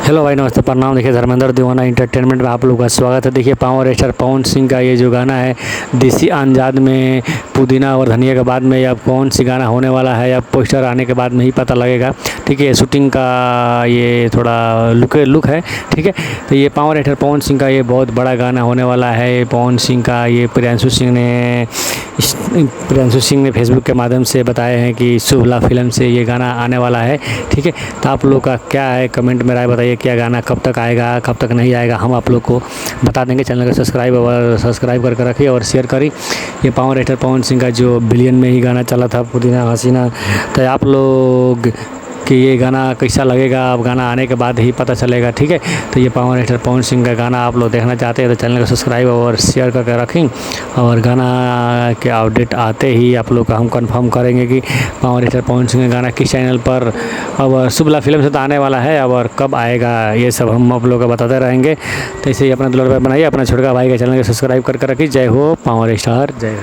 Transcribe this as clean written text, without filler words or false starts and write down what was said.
Hello भाई, नमस्ते, प्रणाम। देखिए, धर्मेंद्र दीवाना इंटरटेनमेंट में आप लोगों का स्वागत है। देखिए, पावर स्टार पवन सिंह का ये जो गाना है देसी अंदाज में, पुदीना और धनिया के बाद में, अब कौन सी गाना होने वाला है, अब पोस्टर आने के बाद में ही पता लगेगा। ठीक है, शूटिंग का ये थोड़ा लुक है। ठीक है, तो ये पावर स्टार पवन सिंह का ये बहुत बड़ा गाना होने वाला है। पवन सिंह का ये प्रियांशु सिंह ने फेसबुक के माध्यम से बताए हैं कि शुभला फिल्म से ये गाना आने वाला है। ठीक है, तो आप लोग का क्या है, कमेंट में राय बताइए। क्या गाना कब तक आएगा, कब तक नहीं आएगा, हम आप लोग को बता देंगे। चैनल को सब्सक्राइब करके रखिए और शेयर करिए। ये पावर स्टार पवन सिंह का जो बिलियन में ही गाना चला था, पुदीना हसीना, तो आप लोग कि ये गाना कैसा लगेगा, अब गाना आने के बाद ही पता चलेगा। ठीक है, तो ये पावर स्टार पवन सिंह का गाना आप लोग देखना चाहते हैं तो चैनल को सब्सक्राइब और शेयर करके रखें। और गाना के अपडेट आते ही आप लोग का हम कंफर्म करेंगे कि पावर स्टार पवन सिंह का गाना किस चैनल पर, अब शुभला फिल्म से तो आने वाला है, अब और कब आएगा ये सब हम आप लोग को बताते रहेंगे। तो इसे ही अपना दुलार भाई बनाइए, अपना छोटका भाई के चैनल को सब्सक्राइब करके रखिए। जय हो पावर स्टार, जय हो।